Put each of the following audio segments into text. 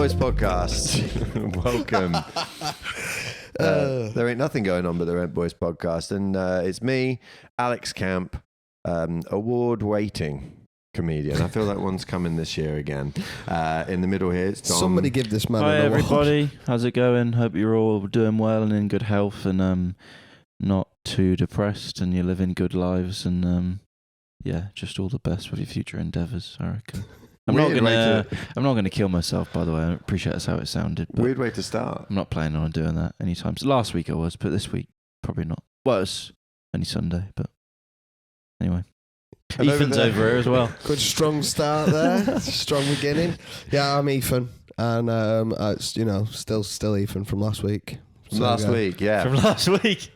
Boys podcast. Welcome. There ain't nothing going on but the Rent Boys podcast, and it's me, Alex Camp, award-waiting comedian. I feel like one's coming this year again. In the middle here, it's Tom. Somebody give this man Hi an award. everybody, how's it going? Hope you're all doing well and in good health and not too depressed and you're living good lives and yeah, just all the best with your future endeavours, I reckon. I'm not gonna kill myself, by the way. I appreciate that's how it sounded. But Weird way to start. I'm not planning on doing that anytime. Last week I was, but this week probably not. Well, it's only Sunday, but anyway. And Ethan's over here as well. Good strong start there. Strong beginning. Yeah, I'm Ethan, and it's still Ethan from last week. Last week, yeah. From last week.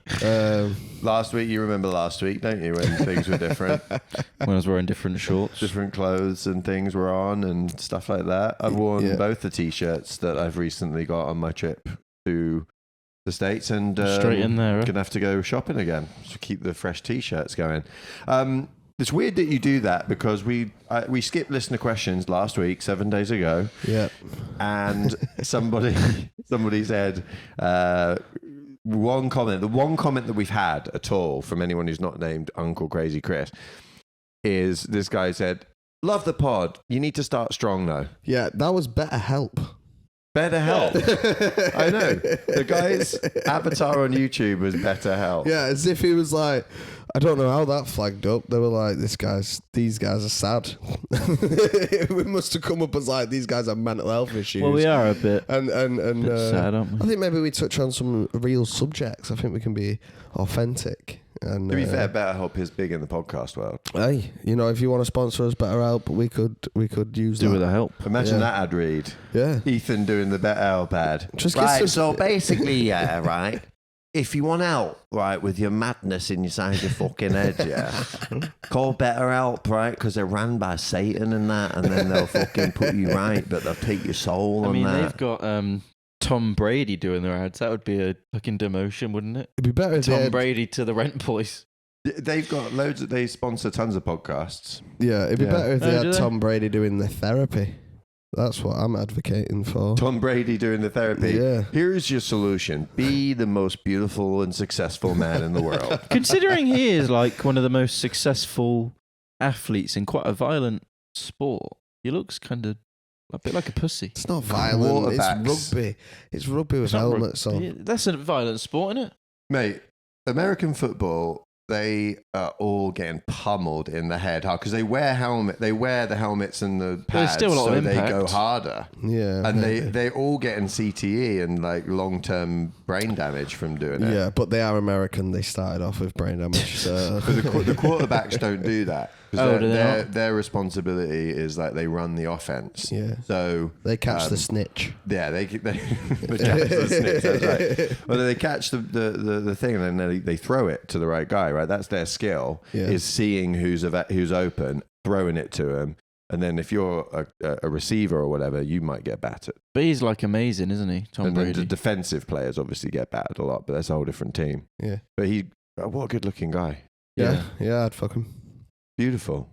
Last week, you remember last week, don't you, when things were different? When I was wearing different shorts. Different clothes and things were on and stuff like that. I've worn both the T-shirts that I've recently got on my trip to the States, and Straight in there, gonna have to go shopping again to keep the fresh T-shirts going. It's weird that you do that because we skipped listener questions last week, 7 days ago. Yeah. And somebody said one comment. The one comment that we've had at all from anyone who's not named Uncle Crazy Chris is this guy said, "Love the pod. You need to start strong though." Yeah, that was BetterHelp. BetterHelp. I know. The guy's avatar on YouTube was BetterHelp. Yeah, as if he was like, I don't know how that flagged up. They were like, these guys are sad. We must have come up as like, these guys have mental health issues. Well, we are a bit and sad, aren't we? I think maybe we touch on some real subjects. I think we can be authentic. And To be fair, BetterHelp is big in the podcast world. Hey, if you want to sponsor us, BetterHelp, we could use Do that. with the help. Imagine that ad read. Yeah. Ethan doing the BetterHelp ad. Just get Right, some- so basically, yeah, right. If you want help, right, with your madness inside your fucking head, yeah, call BetterHelp, right? Because they're ran by Satan and that, and then they'll fucking put you right, but they'll take your soul I mean, that. they've got Tom Brady doing their ads. That would be a fucking demotion, wouldn't it? It'd be better if they Tom had- Brady to the Rent Boys. They've got loads. They sponsor tons of podcasts. Yeah, it'd be better if they Oh, had do they? Tom Brady doing the therapy. That's what I'm advocating for. Tom Brady doing the therapy. Yeah. Here's your solution: be the most beautiful and successful man in the world. Considering he is like one of the most successful athletes in quite a violent sport, he looks kind of a bit like a pussy. It's not violent. Quarterbacks. It's rugby. It's rugby with It's not helmets rugby. on. That's a violent sport, isn't it? Mate, American football, they are all getting pummeled in the head because they wear the helmets and the There's pads, still a lot so of they impact. go harder. Yeah. And yeah. they're all getting CTE and like long-term brain damage from doing it. Yeah, but they are American. They started off with brain damage. So. But the quarterbacks don't do that. 'Cause Oh, do they not? their responsibility is like they run the offense. Yeah. So They catch the snitch. yeah, they catch the snitch. That's right. Well, they catch the thing and then they throw it to the right guy. Right, that's their skill. Yeah. Is seeing who's open, throwing it to him, and then if you're a receiver or whatever, you might get battered. But he's like amazing, isn't he, Tom And then the Brady? defensive players obviously get battered a lot, but that's a whole different team. Yeah. But what a good-looking guy. Yeah, I'd fuck him. Beautiful.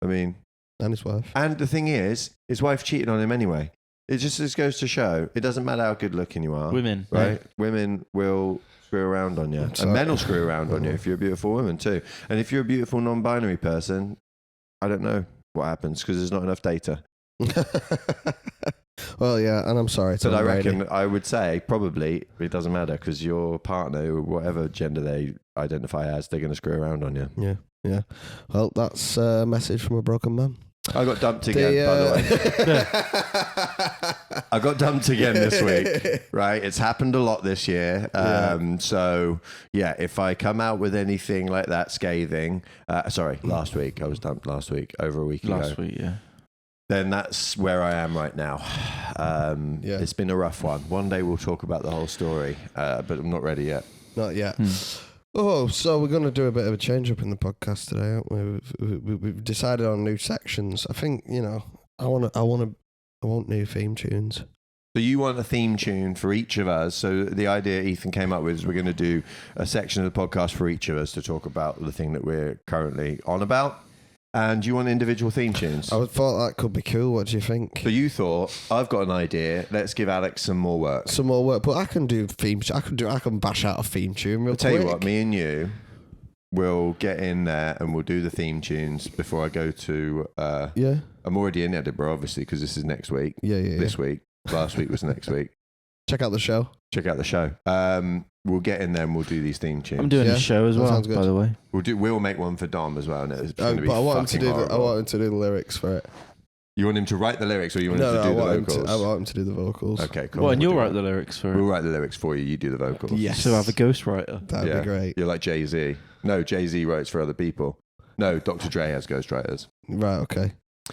I mean, And his wife. and the thing is, his wife cheated on him anyway. It just goes to show it doesn't matter how good looking you are. Women, right? Women will screw around on you, and men will screw around on you if you're a beautiful woman too. And if you're a beautiful non-binary person, I don't know what happens because there's not enough data. Well, yeah, and I'm sorry. But Tom I Brady. reckon I would say probably it doesn't matter because your partner, whatever gender they identify as, they're going to screw around on you. Yeah, yeah. Well, that's a message from a broken man. I got dumped again, by the way. I got dumped again this week, right? It's happened a lot this year. So, yeah, if I come out with anything like that scathing, last week. I was dumped last week, over a week ago. Last week, yeah. Then that's where I am right now. It's been a rough one. One day we'll talk about the whole story, but I'm not ready yet. Not yet. Oh, so we're going to do a bit of a change up in the podcast today, aren't we? We've decided on new sections. I think I want new theme tunes. So you want a theme tune for each of us. So the idea Ethan came up with is we're going to do a section of the podcast for each of us to talk about the thing that we're currently on about. And you want individual theme tunes? I thought that could be cool. What do you think? So you thought, I've got an idea. Let's give Alex some more work. Some more work, but I can do themes. I can bash out a theme tune real I'll tell quick. you what, me and you will get in there and we'll do the theme tunes before I go to. Yeah. I'm already in Edinburgh, obviously, because this is next week. Yeah. This week. Last week was next week. Check out the show. Check out the show. We'll get in there and we'll do these theme tunes. I'm doing Yeah, a show as that well, sounds good. by the way. We'll make one for Dom as well, and it's going to be But I want him to fucking do horrible. I want him to do the lyrics for it. You want him to write the lyrics, or you want him to I do the want him vocals? to, I want him to do the vocals. Okay, cool. Well, and We'll you'll do write that. the lyrics for We'll it. write the lyrics for you. You do the vocals. Yes. So have a ghostwriter. That'd be great. You're like Jay-Z. No, Jay-Z writes for other people. No, Dr. Dre has ghostwriters. Right, okay.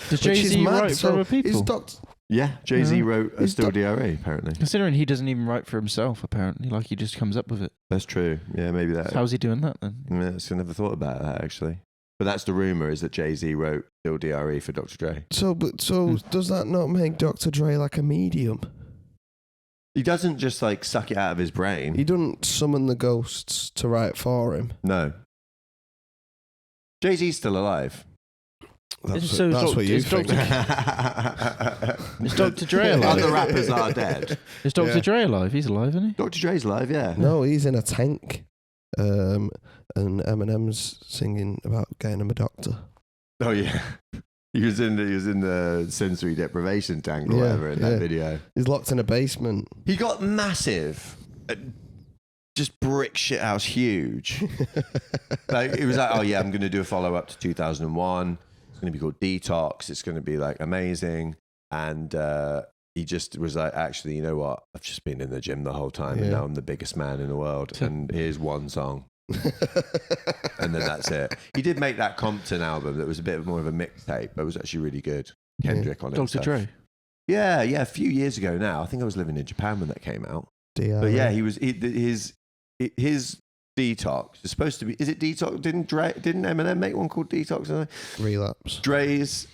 Does Which is Jay-Z mad, write for so other Is people? Yeah, Jay-Z Yeah. wrote a He's Still DRE, apparently. Considering he doesn't even write for himself, apparently. Like, he just comes up with it. That's true. Yeah, maybe that. How's he doing that, then? I never thought about that, actually. But that's the rumour, is that Jay-Z wrote Still DRE for Dr. Dre. So does that not make Dr. Dre like a medium? He doesn't just, like, suck it out of his brain. He doesn't summon the ghosts to write for him. No. Jay-Z's still alive. That's So what you is think. Is Dr. Dre Other alive? rappers are dead. Is Dr. Yeah. Dre alive? He's alive, isn't he? Dr. Dre's alive, yeah. No, he's in a tank. And Eminem's singing about getting him a doctor. Oh, yeah. He was in the sensory deprivation tank or Yeah, whatever in that yeah. video. He's locked in a basement. He got massive. Just brick shit house huge. Like it was like, oh yeah, I'm going to do a follow up to 2001. It's going to be called Detox. It's going to be like amazing. And he just was like, actually, you know what? I've just been in the gym the whole time, and Yeah. now I'm the biggest man in the world. And here's one song, and then that's it. He did make that Compton album that was a bit more of a mixtape, but it was actually really good. Kendrick on it. and Dr. stuff. Dre. Yeah, a few years ago now. I think I was living in Japan when that came out. But yeah, he was his Detox is supposed to be. Is it Detox? Didn't Eminem make one called Detox? Relapse. Dre's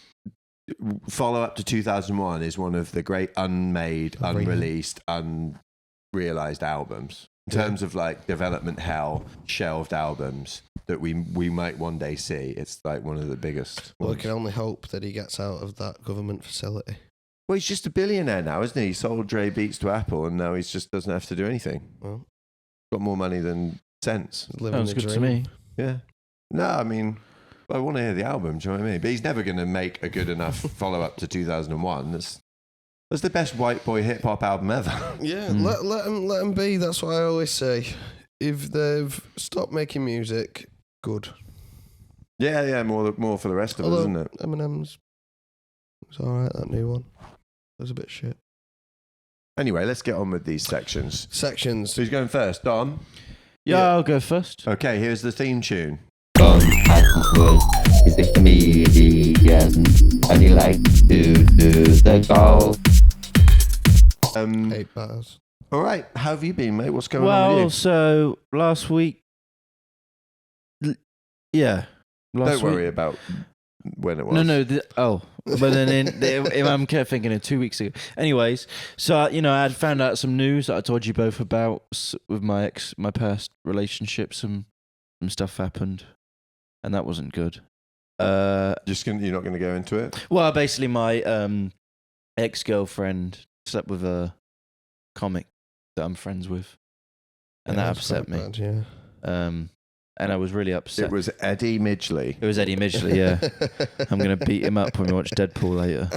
follow up to 2001 is one of the great unmade, unreleased, unrealized albums in terms of like development hell, shelved albums that we might one day see. It's like one of the biggest. Well, we ones. can only hope that he gets out of that government facility. Well, he's just a billionaire now, isn't he? He sold Dre Beats to Apple, and now he just doesn't have to do anything. Well, Got more money than sense. living Sounds the good dream. to me. Yeah. No, I mean, I want to hear the album. Do you know what I mean? But he's never going to make a good enough follow up to 2001. That's the best white boy hip hop album ever. Yeah, Mm. let them be. That's what I always say. If they've stopped making music, good. Yeah, more for the rest of us, isn't it? Eminem's, it's all right. That new one it was a bit shit. Anyway, let's get on with these sections. Sections. So who's going first? Dom? Yeah, Yeah. I'll go first. Okay, here's the theme tune. Don Atwood is a comedian and he likes to do the golf. 8 bars. All right, how have you been, mate? What's going on with Well, you? so last week, yeah. Don't worry about when it was. No. But then I'm thinking of 2 weeks ago. Anyways, so I had found out some news that I told you both about with my past relationship. Some stuff happened, and that wasn't good. You're not going to go into it? Well, basically, my ex-girlfriend slept with a comic that I'm friends with, and Yeah, that that's upset quite me. bad, yeah. And I was really upset. It was Eddie Midgley. It was Eddie Midgley, yeah. I'm going to beat him up when we watch Deadpool later.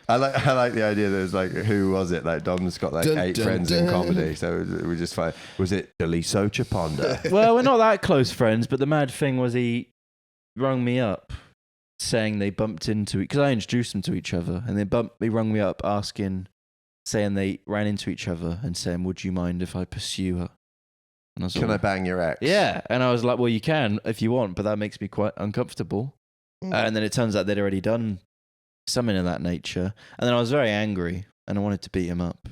I like the idea that it was like, who was it? Like, Dom's got like Dun, 8 dun, friends in dun. comedy, so we just find. Was it Deliso Chaponda? Well, we're not that close friends, but the mad thing was he rung me up saying they bumped into because I introduced them to each other, and they rung me up saying they ran into each other and saying, "Would you mind if I pursue her?" And I was Can I like, bang your ex? yeah, and I was like, "Well, you can if you want, but that makes me quite uncomfortable." And then it turns out they'd already done something of that nature, and then I was very angry and I wanted to beat him up.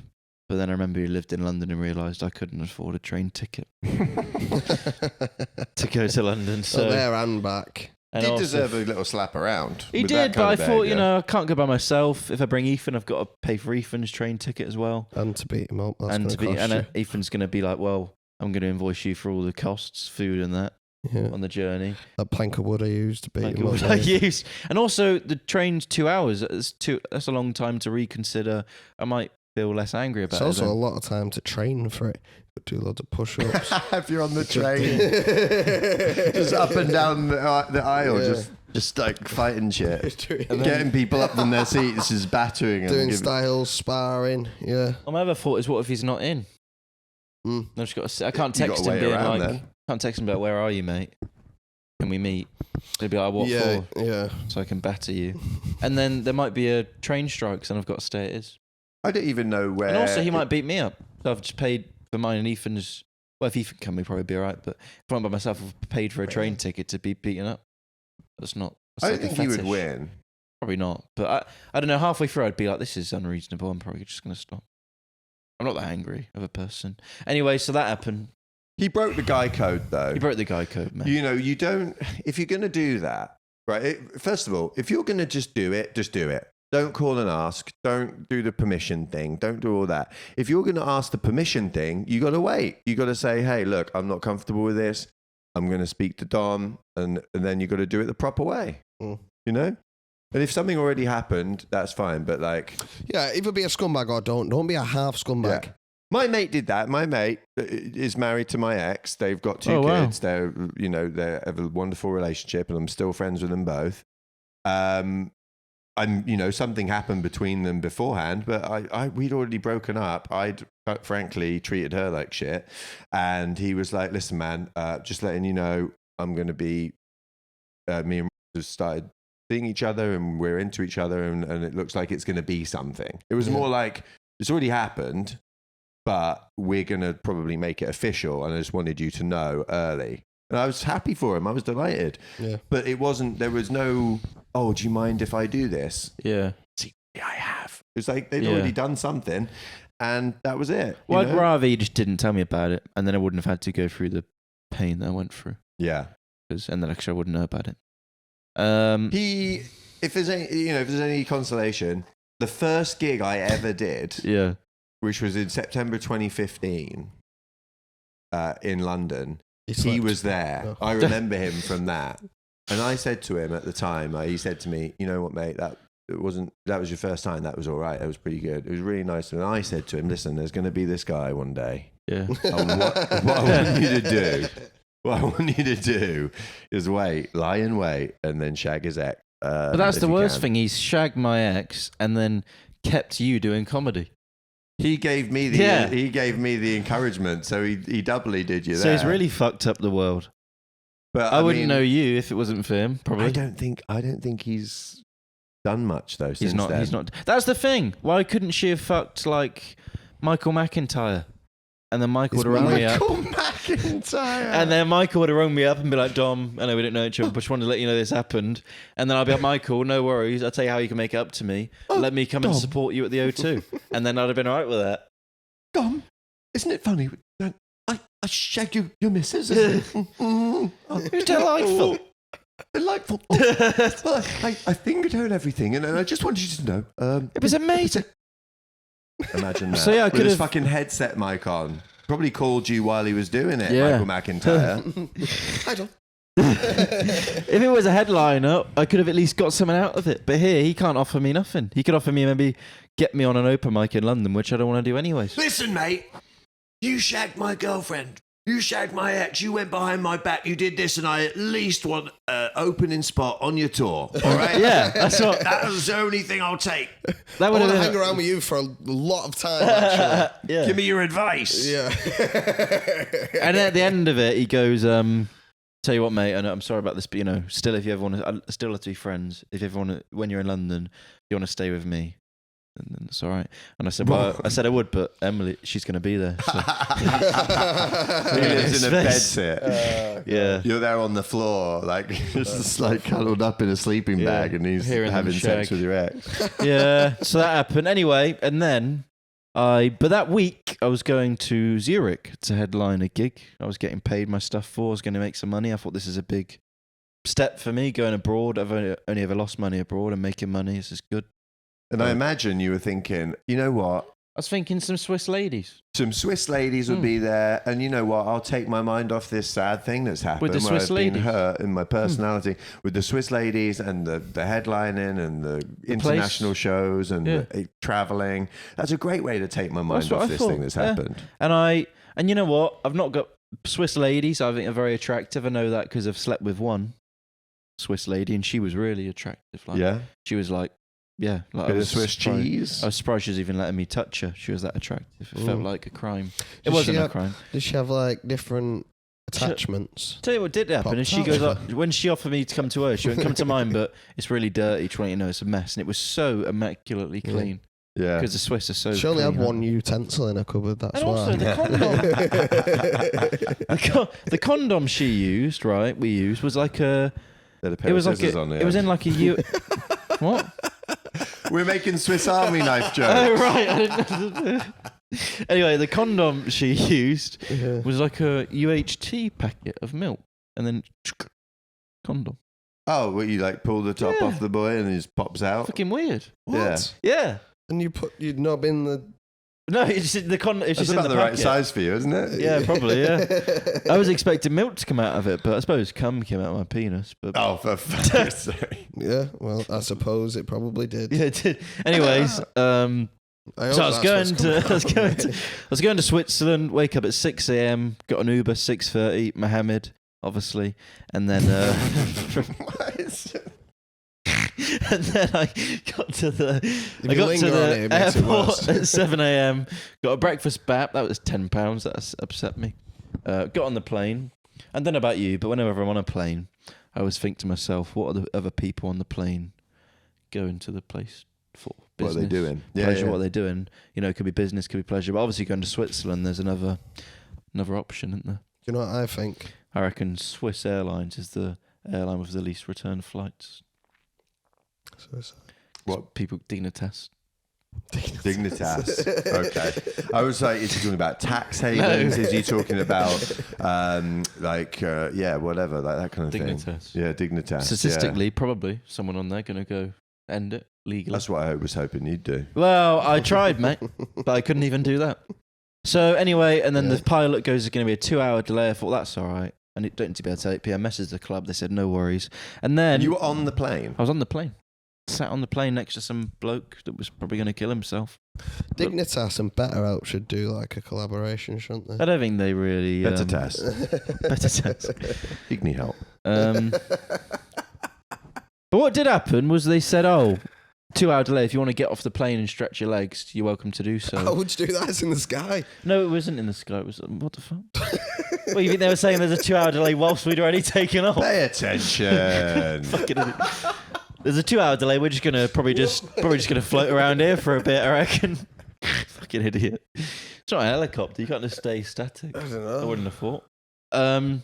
But then I remember he lived in London and realised I couldn't afford a train ticket to go to London. So there and back. and He also- deserve a little slap around. He with that did, kind but I of thought, behaviour. I can't go by myself. If I bring Ethan, I've got to pay for Ethan's train ticket as well. And to beat him up. That's and gonna cost you. Ethan's going to be like, well, I'm going to invoice you for all the costs, food and that. Yeah. on the journey. That plank of wood I used to beat Like him what up I with. use. And also the train's 2 hours. That's a long time to reconsider. I might feel less angry about It's it. also a then. lot of time to train for it. Do loads of push-ups. If you're on the train, just up and down the aisle, Yeah. just like fighting shit, Doing getting people up in their seats, just battering them. styles, sparring. Yeah. Well, my other thought is, what if he's not in? Mm. I've just got to, I can't You text gotta him wait being around like, then. can't text him about where are you, mate? Can we meet? They'd be like, what Yeah. for? Yeah. So I can batter you. And then there might be a train strike, and I've got to stay at his. I don't even know where. And also, he might beat me up. So I've just paid for mine and Ethan's. Well, if Ethan can, we'd probably be all right. But if I'm by myself, I've paid for a train ticket to be beaten up. That's not. I That's don't like think a he would fetish. win. Probably not. But I don't know. Halfway through, I'd be like, this is unreasonable. I'm probably just going to stop. I'm not that angry of a person. Anyway, so that happened. He broke the guy code, though. He broke the guy code, man. You know, you don't. If you're going to do that, right? First of all, if you're going to just do it, just do it. Don't call and ask. Don't do the permission thing. Don't do all that. If you're going to ask the permission thing, you got to wait. You got to say, hey, look, I'm not comfortable with this. I'm going to speak to Dom, and then you got to do it the proper way. Mm. You know. And if something already happened, that's fine. But like, Yeah, either be a scumbag or don't. Don't be a half scumbag. yeah. My mate did that. My mate is married to my ex. They've got 2 Oh, wow. kids. They have a wonderful relationship, and I'm still friends with them both. Something happened between them beforehand, but we'd already broken up. I'd frankly treated her like shit, and he was like, "Listen, man, just letting you know, I'm going to be." Me and just started seeing each other, and we're into each other, and it looks like it's going to be something. It was more like it's already happened, but we're going to probably make it official, and I just wanted you to know early. And I was happy for him. I was delighted. Yeah. But it wasn't, there was no, oh, do you mind if I do this? Yeah. See, I have. It's like they'd Yeah. already done something, and that was it. Well, you I'd know? rather he just didn't tell me about it, and then I wouldn't have had to go through the pain that I went through. Yeah. And then actually I wouldn't know about it. If there's any consolation, the first gig I ever did, Yeah. which was in September 2015 in London, he slept. was there. Oh. I remember him from that. And I said to him at the time, he said to me, you know what, mate, that was your first time. That was all right. That was pretty good. It was really nice. And I said to him, listen, there's going to be this guy one day. Yeah. And what I want you to do, is lie in wait, and then shag his ex. But that's if the you worst can. thing. He's shagged my ex and then kept you doing comedy. He gave me the encouragement, so he doubly did you So there. he's really fucked up the world. But I wouldn't mean, know you if it wasn't for him, probably. I don't think he's done much though. He's Since not. then. He's not. That's the thing. Why couldn't she have fucked like Michael McIntyre, and then Michael would have rung me up, Michael McIntyre. and then Michael would have rung me up and be like, "Dom, I know we don't know each other, but just wanted to let you know this happened." And then I'd be like, "Michael, no worries. I'll tell you how you can make it up to me. Let me come and Dom. support you at the O2." And then I'd have been all right with that. Dom, isn't it funny? I shag your missus. It's delightful. Delightful. Well, I fingered her and everything, and I just wanted you to know. It was amazing. Imagine that. So, yeah, I With could his have- fucking headset mic on. Probably called you while he was doing it, Yeah. Michael McIntyre. I don't. If it was a headliner, I could have at least got something out of it. But here, he can't offer me nothing. He could offer me maybe get me on an open mic in London, which I don't want to do anyways. Listen, mate. You shagged my girlfriend. You shagged my ex. You went behind my back. You did this, and I at least want an opening spot on your tour. All right? Yeah, that's what. That was the only thing I'll take. That I would want to have hang been. around with you for a lot of time, actually. Yeah. Give me your advice. Yeah. And at the end of it, he goes, "Tell you what, mate. I'm sorry about this, but still, if you ever want to, I still have to be friends. If you ever want to, when you're in London, if you want to stay with me, then it's all right." And I said, "Well, I said I would, but Emily, she's going to be there." So. He lives in a bed sit. Yeah. You're there on the floor, like just like cuddled up in a sleeping bag, and he's Hearing them having sex shag. with your ex. Yeah. So that happened anyway, and then but that week I was going to Zurich to headline a gig. I was getting paid my stuff for. I was going to make some money. I thought this is a big step for me going abroad. I've only ever lost money abroad, and making money. This is good. And I imagine you were thinking, you know what? was thinking some Swiss ladies. Some Swiss ladies would be there, and you know what? I'll take my mind off this sad thing that's happened. With the where Swiss I've been ladies? hurt in my personality with the Swiss ladies and the headlining and the international shows and the traveling. That's a great way to take my mind off this thing that's happened. And you know what? I've not got Swiss ladies. I think are very attractive. I know that because I've slept with one Swiss lady, and she was really attractive. Like, Yeah, she was like. Yeah, like bit of Swiss cheese. I was surprised she was even letting me touch her. She was that attractive. It felt like a crime. It Did wasn't she a crime. Did she have like different attachments? Tell you what did happen. And she goes up when she offered me to come to her. She went, "Come to mine, but it's really dirty. Trying to know it's a mess." And it was so immaculately clean. Yeah, because the Swiss are so. She only had clean, one utensil in her cupboard. That's and why. also the condom. The condom she used, right? We used was like a. It was like it was in like a what? We're making Swiss Army knife jokes. Oh, right. I didn't know. Anyway, the condom she used was like a UHT packet of milk. And then condom. Oh, well, you like pull the top off the boy and it just pops out? Fucking weird. What? Yeah. And you'd knob in the. No, it's just the condom. It's That's just about in the the right packet. size for you, isn't it? Yeah, probably, yeah. I was expecting milk to come out of it, but I suppose cum came out of my penis. But Oh, for fuck's sake. Yeah, well, I suppose it probably did. yeah, it did. Anyways, so I was going to Switzerland. Wake up at 6 a.m. Got an Uber 6:30. Mohammed, obviously, and then and then I got to the airport at 7 a.m. Got a breakfast back. That was £10. That upset me. Got on the plane. I don't know about you, but whenever I'm on a plane, I always think to myself, what are the other people on the plane going to the place for? Business, what are they doing? Pleasure, what are they doing? You know, it could be business, could be pleasure. But obviously going to Switzerland, there's another option, isn't there? You know what I think? I reckon Swiss Airlines is the airline with the least return flights. What? People, Dignitas. Dignitas. Okay. I was like, is he talking about tax havens? Is he talking about, whatever, like that kind of Dignitas. thing? Yeah, Dignitas. Statistically, probably someone on there going to go end it legally. That's what I was hoping you'd do. Well, I tried, mate, but I couldn't even do that. So anyway, and then the pilot goes, it's going to be a 2-hour delay. I thought, that's all right. And it don't need to be at 8 p.m. Messaged the club. They said, no worries. And then... You were on the plane? I was on the plane. Sat on the plane next to some bloke that was probably going to kill himself. Dignitas and Better Out should do like a collaboration, shouldn't they? I don't think they really... Better test. Better test. Igni help. But what did happen was they said, 2-hour delay. If you want to get off the plane and stretch your legs, you're welcome to do so. How would you do that? It's in the sky. No, it wasn't in the sky. It was... What the fuck? Well, you think they were saying there's a 2-hour delay whilst we'd already taken off? Pay attention. Fucking idiot. There's a 2-hour delay. We're just gonna probably just gonna float around here for a bit, I reckon. Fucking idiot. It's not a helicopter. You can't just stay static. I don't know. I wouldn't have thought. And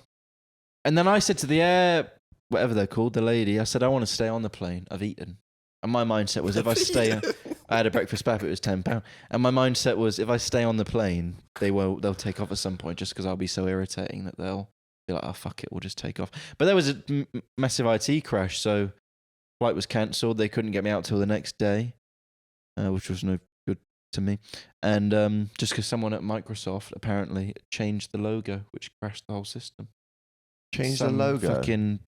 then I said to the whatever they're called, the lady, I said, I want to stay on the plane. I've eaten. And my mindset was, if I stay, I had a breakfast back. It was £10. And my mindset was, if I stay on the plane, they'll take off at some point, just because I'll be so irritating that they'll be like, oh fuck it, we'll just take off. But there was a massive IT crash, so flight was cancelled. They couldn't get me out till the next day, which was no good to me. And just because someone at Microsoft apparently changed the logo, which crashed the whole system. Changed the logo? Fucking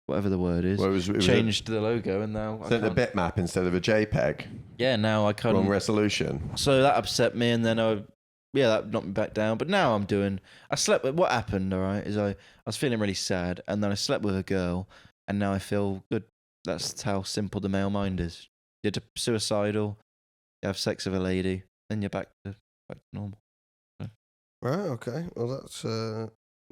whatever the word is. Well, it was changed the logo, and now sent a bitmap instead of a JPEG. Yeah, now I can't. Wrong resolution. So that upset me, and then that knocked me back down. But now I slept with, what happened, all right, is I was feeling really sad, and then I slept with a girl, and now I feel good. That's how simple the male mind is. You're suicidal, you have sex with a lady, then you're back to normal. So. Right, okay. Well, that's...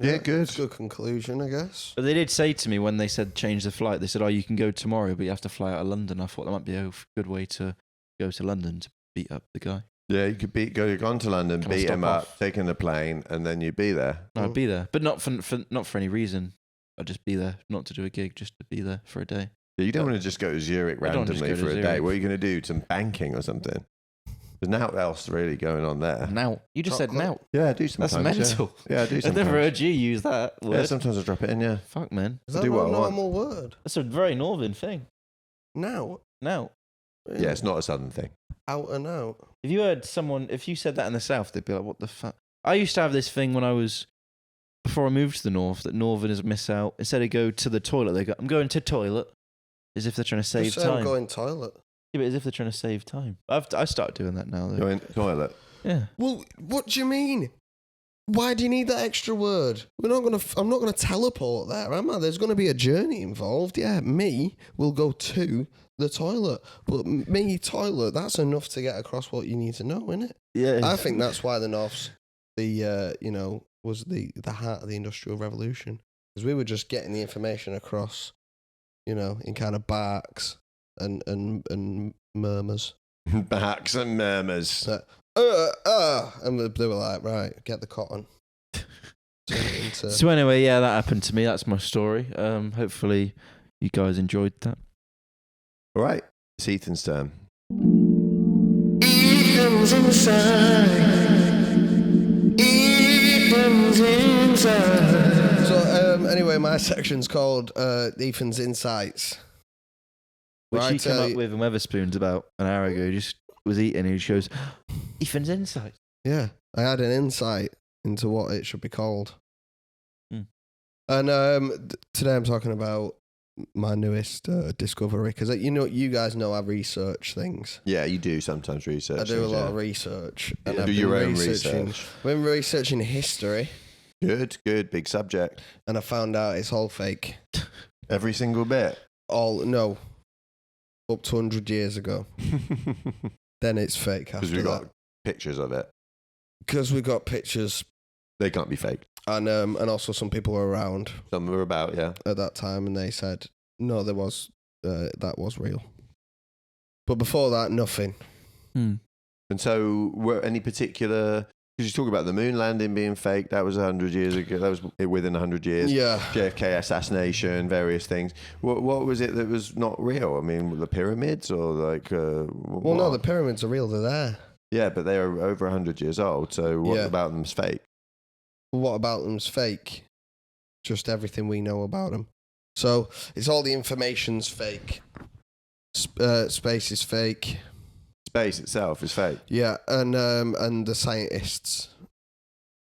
Yeah, good. That's a good conclusion, I guess. But they did say to me when they said change the flight, they said, you can go tomorrow, but you have to fly out of London. I thought that might be a good way to go to London to beat up the guy. Yeah, you could go to London, Can I beat stop him off? up, take him the plane, and then you'd be there. No, I'd be there, but not for any reason. I'd just be there, not to do a gig, just to be there for a day. Yeah, you don't want to just go to Zurich I don't just randomly go to for a day. Zurich. What are you going to do? Some banking or something? There's nothing else really going on there. Now, you just said now. Yeah, I do sometimes. That's mental. Yeah, I do I've sometimes. never heard you use that word. Yeah, sometimes I drop it in, yeah. Fuck, man. Is that do not what a I want. normal word? That's a very northern thing. Now? Now. Yeah, it's not a southern thing. Out and out. If you heard someone, if you said that in the south, they'd be like, "What the fuck?" I used to have this thing before I moved to the north, that northerners miss out. Instead of go to the toilet, they go, "I'm going to toilet," as if they're trying to save Just say time. I'm going toilet. Yeah, but as if they're trying to save time. I started doing that now. Though. Going toilet. Yeah. Well, what do you mean? Why do you need that extra word? I'm not gonna teleport there, am I? There's gonna be a journey involved. Yeah, me will go to the toilet, but me toilet. That's enough to get across what you need to know, isn't it? Yeah. I think that's why the North's was the heart of the Industrial Revolution, because we were just getting the information across, in kind of barks and murmurs. Barks and murmurs. And they were like, right, get the cotton. So anyway, yeah, that happened to me. That's my story. Hopefully you guys enjoyed that. All right, it's Ethan's turn. Ethan's inside. So anyway, my section's called Ethan's Insights. Which he came up with in Weatherspoons about an hour ago. He just was eating and he shows Ethan's Insights. Yeah, I had an insight into what it should be called. Mm. And today I'm talking about my newest discovery, because you guys know I research things. Yeah, you do sometimes research. I do a lot of research. And do your own research. I've been researching history. Good, big subject. And I found out it's all fake. Every single bit. No. Up to 100 years ago. Then it's fake after Because we that. got pictures of it. Because we got pictures. They can't be fake. And also some people were around. Some were about, yeah. At that time, and they said, no, that was real. But before that, nothing. Hmm. And so, were any particular... Because you talk about the moon landing being fake, that was 100 years ago. That was within 100 years. Yeah. JFK assassination, various things. What was it that was not real? I mean, the pyramids or like... Well, no, the pyramids are real. They're there. Yeah, but they are over 100 years old. So what about them's fake? What about them's fake? Just everything we know about them. So it's all the information's fake. Space is fake. Space itself is fake. Yeah, and the scientists.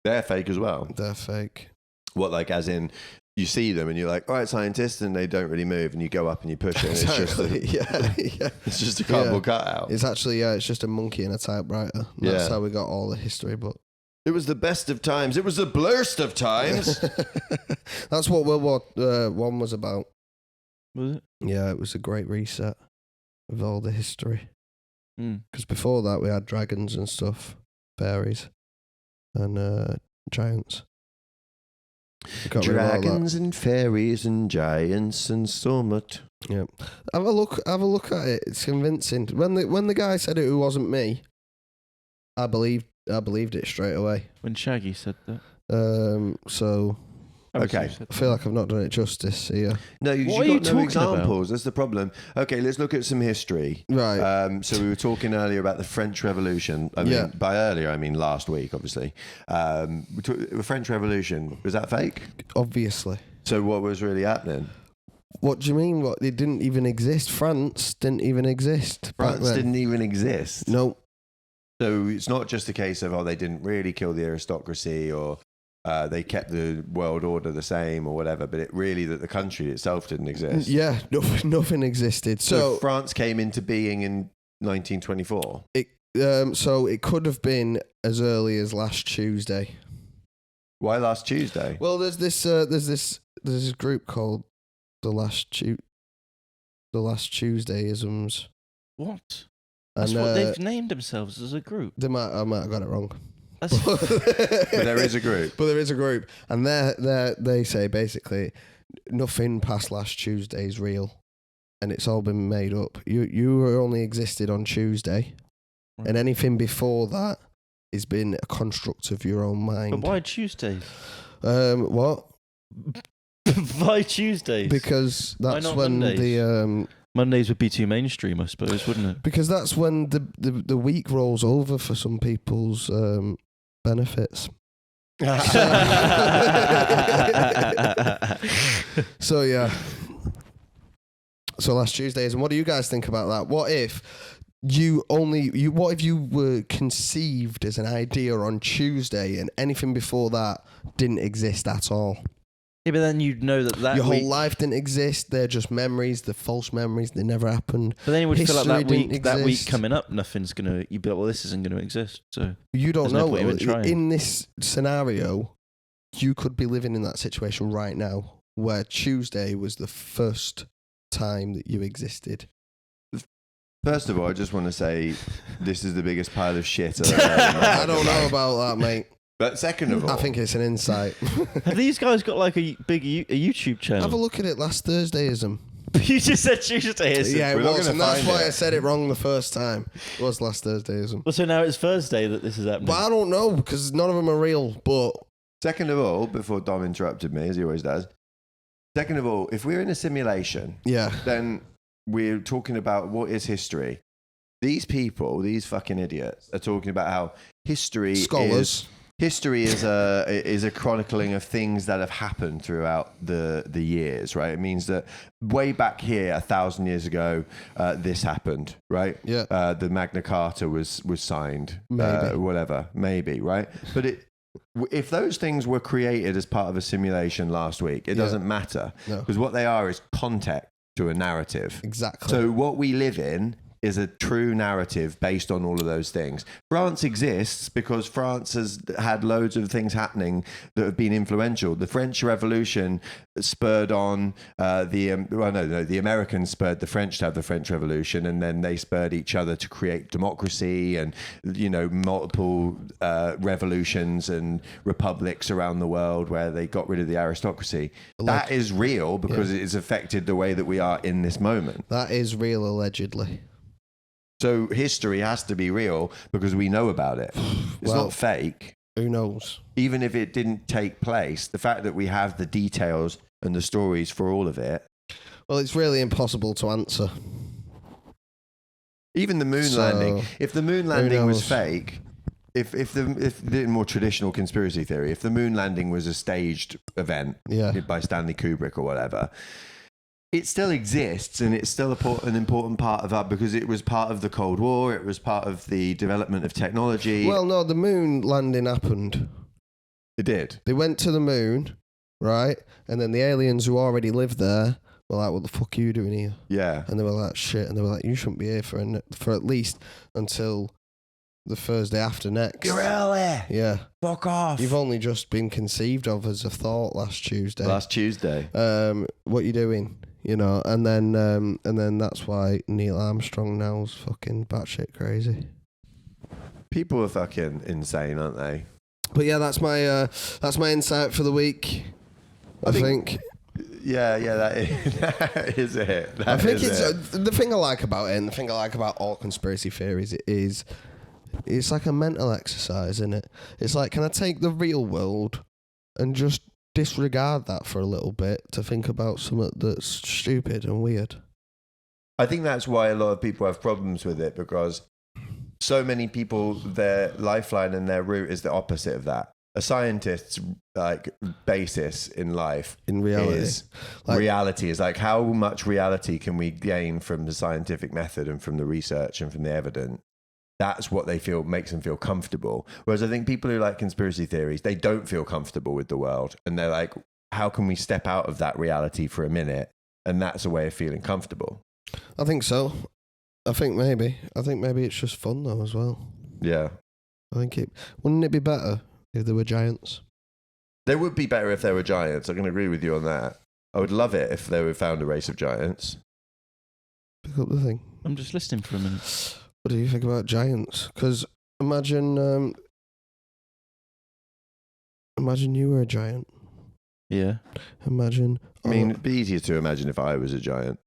They're fake as well. They're fake. What, like, as in, you see them and you're like, all right, scientists, and they don't really move, and you go up and you push it, and Exactly. it's just a cardboard cutout. It's actually, it's just a monkey and a typewriter. That's how we got all the history book. It was the best of times. It was the blurst of times. That's what World War I was about. Was it? Yeah, it was a great reset of all the history. Mm. Because before that, we had dragons and stuff, fairies, and giants. Dragons and fairies and giants and so much. Yeah, have a look at it. It's convincing. When the guy said it wasn't me, I believed it straight away. When Shaggy said that. So. Okay. I feel like I've not done it justice here. No, you've got no examples. That's the problem. Okay, let's look at some history. Right. So we were talking earlier about the French Revolution. I mean, by earlier, I mean last week, obviously. The French Revolution, was that fake? Obviously. So what was really happening? What do you mean? What? It didn't even exist. France didn't even exist. France didn't even exist? No. So it's not just a case of, they didn't really kill the aristocracy or... they kept the world order the same or whatever, but it really that the country itself didn't exist. Yeah, nothing existed. So France came into being in 1924. So it could have been as early as last Tuesday. Why last Tuesday? Well, there's this group called the Last Tuesdayisms. What? That's what they've named themselves as a group. I might have got it wrong. But there is a group. But there is a group, and they say basically nothing past last Tuesday is real, and it's all been made up. You only existed on Tuesday, right. And anything before that has been a construct of your own mind. But why Tuesdays? What? Why Tuesdays? Because that's when Mondays? Mondays would be too mainstream, I suppose, wouldn't it? Because that's when the week rolls over for some people's benefits. So yeah. So last Tuesdays, and what do you guys think about that? What if what if you were conceived as an idea on Tuesday and anything before that didn't exist at all? Yeah, but then you'd know that Your week, whole life didn't exist. They're just memories. They're false memories. They never happened. But then you would feel like History that week exist. coming up, nothing's gonna. You'd be like, well, this isn't gonna exist. So You don't There's no know. point even trying. In this scenario, you could be living in that situation right now where Tuesday was the first time that you existed. First of all, I just want to say this is the biggest pile of shit I've ever heard. I don't know about that, mate. But second of all, I think it's an insight. have these guys got like a big YouTube channel? Have a look at it last Thursdayism. You just said Tuesdayism. Yeah, it We're not was, gonna and that's find why it. I said it wrong the first time. It was last Thursdayism. Well, so now it's Thursday that this is happening. But I don't know, because none of them are real, but... second of all, before Dom interrupted me, as he always does, second of all, if we're in a simulation, Yeah. then we're talking about what is history. These people, these fucking idiots, are talking about how history Scholars. is a chronicling of things that have happened throughout the years, right? It means that way back here, 1,000 years ago, this happened, right? Yeah. The Magna Carta was signed, Maybe. maybe, right? But if those things were created as part of a simulation last week, it doesn't matter, No. because what they are is context to a narrative. Exactly. So what we live in is a true narrative based on all of those things. France exists because France has had loads of things happening that have been influential. The French Revolution spurred on the Americans spurred the French to have the French Revolution, and then they spurred each other to create democracy and, you know, multiple revolutions and republics around the world where they got rid of the aristocracy. That is real because it has affected the way that we are in this moment. That is real, allegedly. So history has to be real because we know about it. It's Well, not fake. Who knows? Even if it didn't take place, the fact that we have the details and the stories for all of it. Well, it's really impossible to answer. Even the moon So, landing. If the moon landing was knows? fake, if the more traditional conspiracy theory, if the moon landing was a staged event Yeah. by Stanley Kubrick or whatever, it still exists, and it's still an important part of that because it was part of the Cold War. It was part of the development of technology. Well, no, the moon landing happened. It did. They went to the moon, right? And then the aliens who already lived there were like, what the fuck are you doing here? Yeah. And they were like, shit. And they were like, you shouldn't be here for at least until the Thursday after next. You're early. Yeah. Fuck off. You've only just been conceived of as a thought last Tuesday. Last Tuesday. What you doing? You know, and then that's why Neil Armstrong now's fucking batshit crazy. People are fucking insane, aren't they? But yeah, that's my insight for the week. I think Yeah, that is it. That I think is it's it. the thing I like about it, and the thing I like about all conspiracy theories is it's like a mental exercise, isn't it? It's like, can I take the real world and just disregard that for a little bit to think about something that's stupid and weird? I think that's why a lot of people have problems with it, because so many people, their lifeline and their route is the opposite of that. A scientist's like basis in life, In reality, is Like- reality is like, how much reality can we gain from the scientific method and from the research and from the evidence? That's what they feel makes them feel comfortable. Whereas I think people who like conspiracy theories, they don't feel comfortable with the world, and they're like, how can we step out of that reality for a minute? And that's a way of feeling comfortable. I think so. I think maybe it's just fun though as well. Yeah. Wouldn't it be better if there were giants? They would be better if there were giants. I can agree with you on that. I would love it if they were found a race of giants. Pick up the thing. I'm just listening for a minute. What do you think about giants? Because imagine you were a giant. Yeah. Imagine. I mean, it'd be easier to imagine if I was a giant.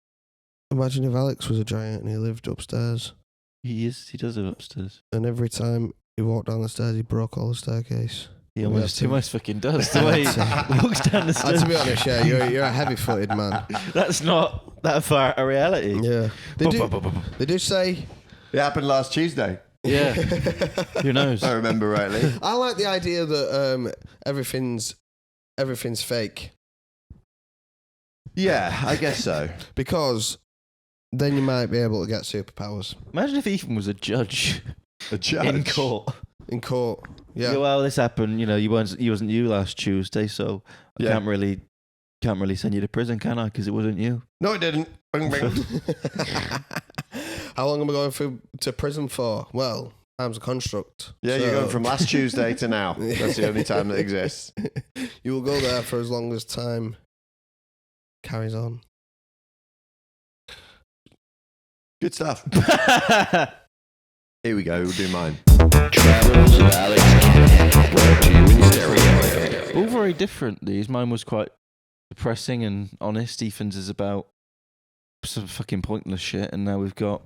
Imagine if Alex was a giant and he lived upstairs, He does live upstairs. and every time he walked down the stairs, he broke all the staircase. He We almost have to- fucking does. The way he walks down the stairs. To be honest, yeah, you're a heavy-footed man. That's not that far a reality. Yeah, they do say. It happened last Tuesday. Yeah. Who knows? I remember rightly. I like the idea that everything's fake, Yeah, I guess so. because then you might be able to get superpowers Imagine if Ethan was a judge A judge. in court. in court. Yeah. Well, this happened. You know, you wasn't you last Tuesday, so I Yeah. can't really send you to prison, can I? Because it wasn't you. No, it didn't. Bing, bing. How long am I going to prison for? Well, time's a construct. Yeah, you're So- going from last Tuesday to now. That's the only time that exists. You will go there for as long as time carries on. Good stuff. Here we go. We'll do mine. Travels with Alex Kennedy, brought to you in stereo. All very different. These. Mine was quite depressing and honest. Ethan's is about some fucking pointless shit, and now we've got.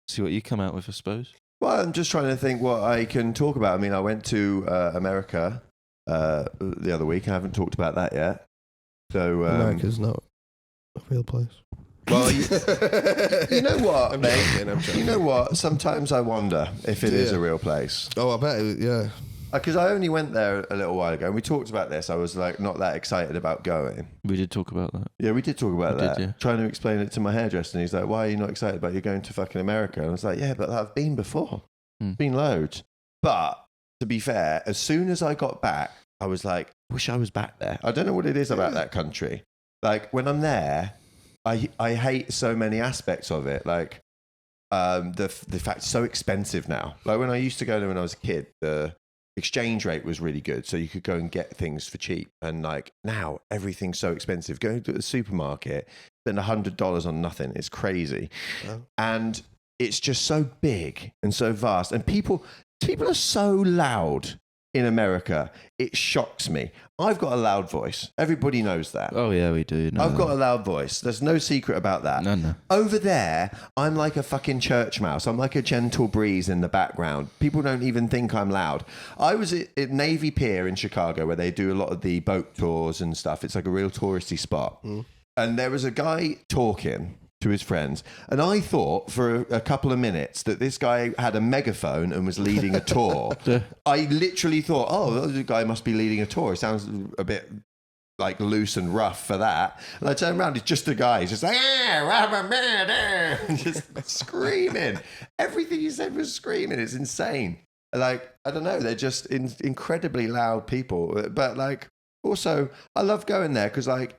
See what you come out with, I suppose. Well, I'm just trying to think what I can talk about. I mean, I went to America the other week. I haven't talked about that yet. So America's not a real place. well, you know what, I'm mate? joking, I'm joking. You know what? Sometimes I wonder if it is Yeah. a real place. Oh, I bet. Yeah. Because I only went there a little while ago, and we talked about this. I was like not that excited about going. We did talk about that. Yeah, we did talk about We did, that. yeah. Trying to explain it to my hairdresser, and he's like, "Why are you not excited about you going to fucking America?" And I was like, "Yeah, but I've been before. Been loads." But to be fair, as soon as I got back, I was like, "I wish I was back there." I don't know what it is about that country. Like when I'm there, I hate so many aspects of it. Like the fact it's so expensive now. Like when I used to go there when I was a kid, the exchange rate was really good, so you could go and get things for cheap. And like now, everything's so expensive. Going to the supermarket, spend $100 on nothing. It's crazy, and it's just so big and so vast. And people are so loud in America. It shocks me. I've got a loud voice. Everybody knows that. Oh yeah, we do. I've got a loud voice. There's no secret about that. No. Over there, I'm like a fucking church mouse. I'm like a gentle breeze in the background. People don't even think I'm loud. I was at Navy Pier in Chicago where they do a lot of the boat tours and stuff. It's like a real touristy spot. And there was a guy talking to his friends. And I thought for a couple of minutes that this guy had a megaphone and was leading a tour. I literally thought, oh, the guy must be leading a tour. It sounds a bit like loose and rough for that. And I turned around, it's just a guy. He's just like, just screaming. Everything he said was screaming. It's insane. Like, I don't know. They're just incredibly loud people. But like, also, I love going there because like,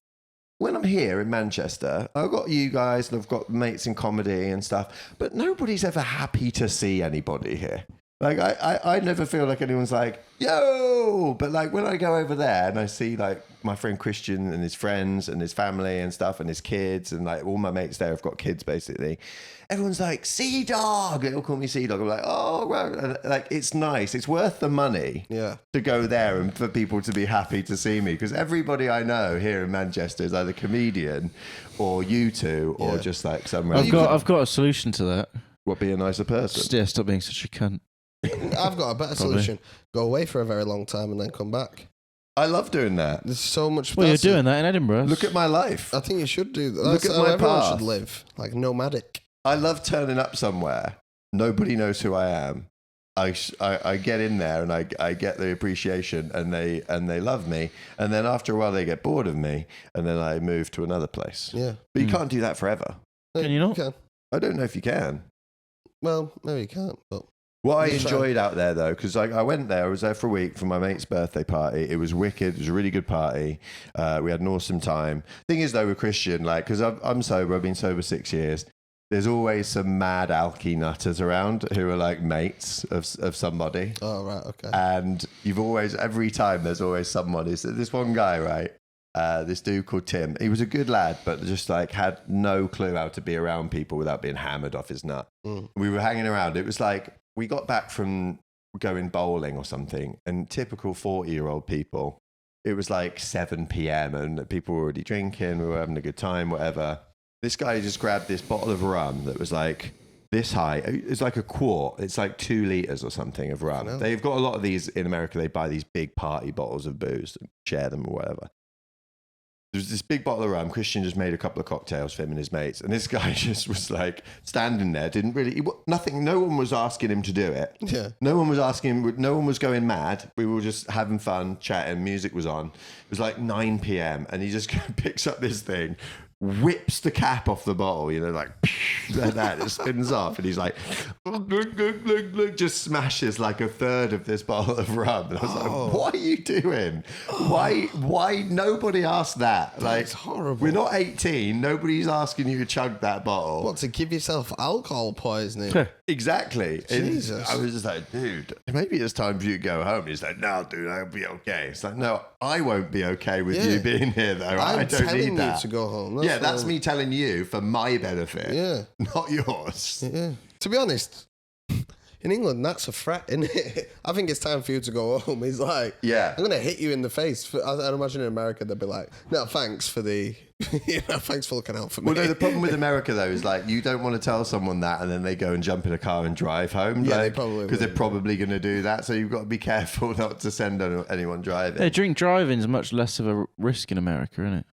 when I'm here in Manchester, I've got you guys and I've got mates in comedy and stuff, but nobody's ever happy to see anybody here. Like, I never feel like anyone's like, yo! But like when I go over there and I see like my friend Christian and his friends and his family and stuff and his kids and like all my mates there have got kids basically. Everyone's like, Sea Dog! They'll call me Sea Dog. I'm like, oh, well, and, like it's nice. It's worth the money to go there and for people to be happy to see me because everybody I know here in Manchester is either comedian or you two or just like some I've got a solution to that. What, be a nicer person? Yeah, stop being such a cunt. I've got a better solution. Go away for a very long time and then come back. I love doing that. There's so much. Well, you're doing that in Edinburgh. Look at my life. I think you should do that. Look That's at how my everyone path. should live, like nomadic. I love turning up somewhere. Nobody knows who I am. I get in there and I get the appreciation and they love me. And then after a while they get bored of me and then I move to another place. Yeah. But you can't do that forever. Can you not? Can. I don't know if you can. Well, maybe you can't, but What I You try. enjoyed out there though, because I went there, I was there for a week for my mate's birthday party. It was wicked. It was a really good party. We had an awesome time. Thing is though, with Christian, like, because I'm sober, I've been sober 6 years. There's always some mad alky nutters around who are like mates of somebody. oh right, okay. And every time there's always someone. Is this one guy, right? This dude called Tim. He was a good lad, but just like had no clue how to be around people without being hammered off his nut. We were hanging around. It was like we got back from going bowling or something, and typical 40-year-old people. It was like 7 p.m. and people were already drinking. We were having a good time, whatever. This guy just grabbed this bottle of rum that was like this high. It's like a quart. It's like 2 liters or something of rum. They've got a lot of these in America. They buy these big party bottles of booze and share them or whatever. There was this big bottle of rum. Christian just made a couple of cocktails for him and his mates. And this guy just was like standing there, didn't really, nothing, no one was asking him to do it. Yeah. No one was asking him, no one was going mad. We were just having fun, chatting, music was on. It was like 9 p.m. and he just picks up this thing, whips the cap off the bottle, you know, like that. It spins off, and he's like, look, just smashes like a third of this bottle of rum. And I was like, what are you doing? Why? Nobody asked that. Like, it's horrible. We're not 18. Nobody's asking you to chug that bottle. What, to give yourself alcohol poisoning? Exactly. Jesus. I was just like, dude, maybe it's time for you to go home. He's like, no, dude, I'll be okay. It's like, no, I won't be okay with you being here, though. I don't telling need that. you to go home. That's me telling you for my benefit. Yeah. Not yours. Yeah. To be honest, in England, that's a threat, isn't it? I think it's time for you to go home. He's like, Yeah. I'm going to hit you in the face. I'd imagine in America, they'd be like, no, thanks for the, thanks for looking out for me. Well, no, the problem with America, though, is like you don't want to tell someone that and then they go and jump in a car and drive home. Yeah, like, they probably because will. they're probably going to do that. So you've got to be careful not to send anyone driving. Yeah, drink driving is much less of a risk in America, isn't it?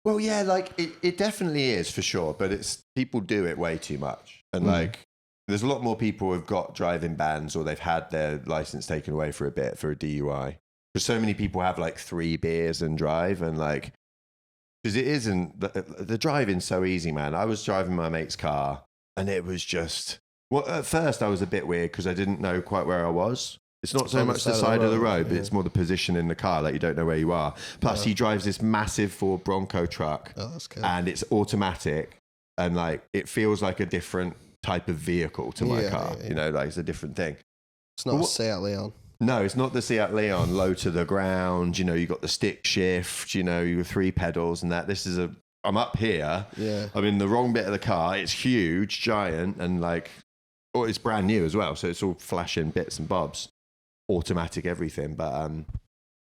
Well, yeah, like it definitely is for sure, but it's people do it way too much. And like there's a lot more people who've got driving bans or they've had their license taken away for a bit for a DUI. Because so many people have like 3 beers and drive, and like, because it isn't, the driving's so easy, man. I was driving my mate's car and it was just, well, at first I was a bit weird because I didn't know quite where I was. It's not so much the side of the road, but it's more the position in the car, like you don't know where you are. Plus, he drives this massive Ford Bronco truck, and it's automatic, and like it feels like a different type of vehicle to my car. You know, like it's a different thing. It's not a Seat Leon. No, it's not the Seat Leon, low to the ground. You know, you got the stick shift. You know, you got 3 pedals and that. This is I'm up here. Yeah. I'm in the wrong bit of the car. It's huge, giant, and like, it's brand new as well. So it's all flashing bits and bobs. Automatic everything, but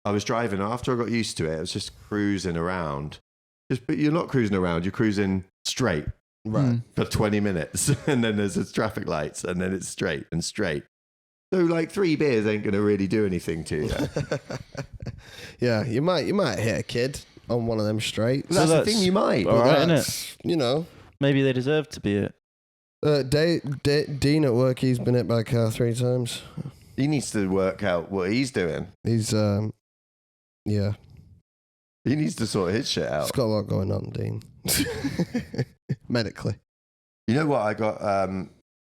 I was driving after I got used to it. I was just cruising around. But you're not cruising around. You're cruising straight, right, for 20 minutes, and then there's traffic lights, and then it's straight and straight. So like 3 beers ain't gonna really do anything to you. Yeah, you might hit a kid on one of them straights. That's the thing, you might. All right, innit? You know, maybe they deserve to be it. Dean at work, he's been hit by a car 3 times. He needs to work out what he's doing. He's, yeah. He needs to sort his shit out. He's got a lot going on, Dean. Medically. You know what? I got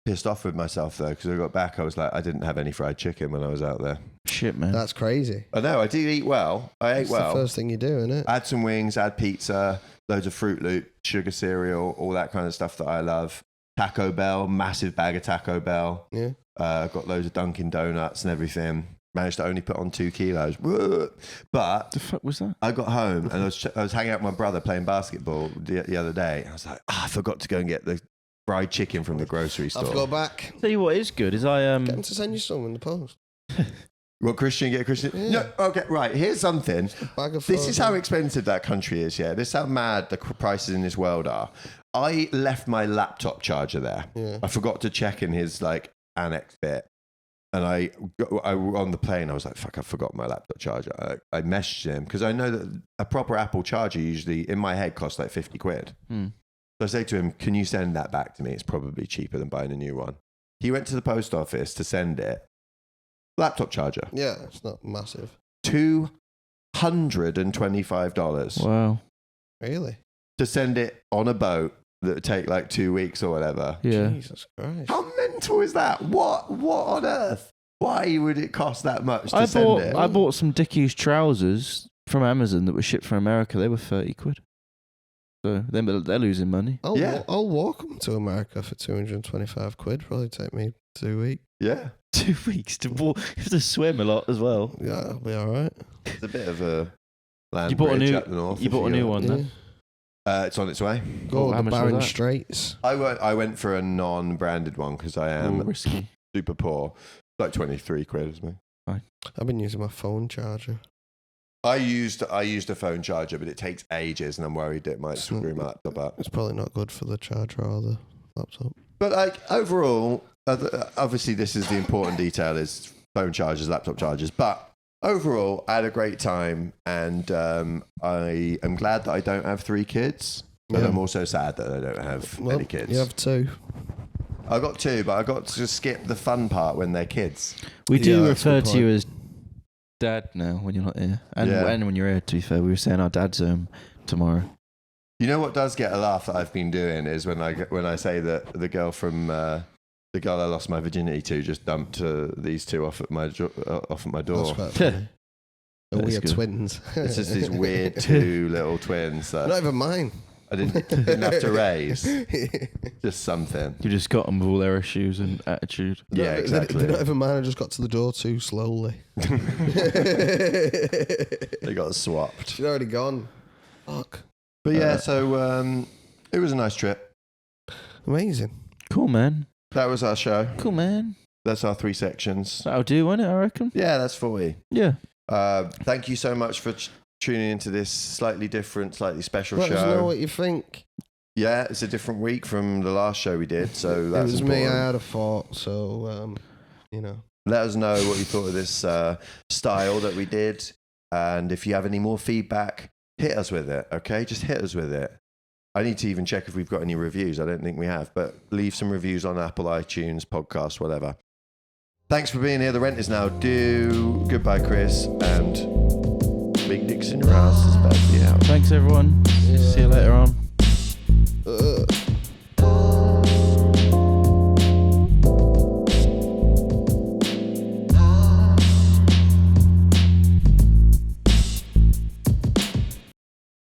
pissed off with myself, though, because I got back. I was like, I didn't have any fried chicken when I was out there. Shit, man. That's crazy. I know. I did eat well. I ate well. It's the first thing you do, isn't it? I had some wings, I had pizza, loads of Fruit Loop, sugar cereal, all that kind of stuff that I love. Taco Bell, massive bag of Taco Bell. Yeah. Got loads of Dunkin' Donuts and everything. Managed to only put on 2 kilos. But the fuck was that? I got home and I was hanging out with my brother playing basketball the other day. I was like, I forgot to go and get the fried chicken from the grocery store. I have to go back. Tell you what is good is Get him to send you some in the post. What, Christian? Get a Christian? Yeah. No, okay, right. Here's something. Bag of This is frozen. how expensive that country is, yeah? This is how mad the prices in this world are. I left my laptop charger there. Yeah. I forgot to check in his like annex bit. And I on the plane, I was like, fuck, I forgot my laptop charger. I messaged him because I know that a proper Apple charger usually, in my head, costs like 50 quid. So I say to him, can you send that back to me? It's probably cheaper than buying a new one. He went to the post office to send it. Laptop charger. Yeah, it's not massive. $225. Wow. Really? To send it on a boat that would take like 2 weeks or whatever. Yeah. Jesus Christ. How mental is that? What on earth? Why would it cost that much to send it? I bought some Dickies trousers from Amazon that were shipped from America. They were 30 quid. So they're losing money. I'll walk them to America for 225 quid. Probably take me 2 weeks. Yeah. 2 weeks to walk. You have to swim a lot as well. Yeah, I'll be all right. It's a bit of a land You bought a bridge new- up the north. You bought a new one then? It's on its way. Go how to the much was Barren that? Straits. I went for a non-branded one because I am Risky. super poor. Like 23 quid, isn't it? I've been using my phone charger. I used a phone charger, but it takes ages, and I'm worried it might screw my laptop up. It's probably not good for the charger or the laptop. But like overall, obviously this is the important detail: is phone chargers, laptop chargers. But overall, I had a great time, and I am glad that I don't have 3 kids. But Yeah. I'm also sad that I don't have any kids. You have 2. I got 2, but I got to skip the fun part when they're kids. We do Yeah, that's a refer good to you as dad now when you're not here. And Yeah. when you're here, to be fair, we were saying our dad's home tomorrow. You know what does get a laugh that I've been doing is when I say that the girl I lost my virginity to just dumped these two off at my door. That's quite funny. The That is weird good. twins. It's just these weird two little twins that Not even mine. I didn't have to raise. Just something. You just got them with all their issues and attitude. Yeah, exactly. They're not even mine. I just got to the door too slowly. They got swapped. She'd already gone. Fuck. But yeah, so it was a nice trip. Amazing. Cool, man. That was our show. Cool, man. That's our 3 sections. That'll do, won't it, I reckon? Yeah, that's 40. Yeah. Thank you so much for tuning into this slightly different, slightly special Let show. us know what you think. Yeah, it's a different week from the last show we did, so that's It was important. me. I had a thought, so you know. Let us know what you thought of this style that we did, and if you have any more feedback, hit us with it. Okay, just hit us with it. I need to even check if we've got any reviews. I don't think we have, but leave some reviews on Apple, iTunes, podcast, whatever. Thanks for being here. The rent is now due. Goodbye, Chris, and big dicks in your ass is about to be out. Thanks, everyone. See you later on.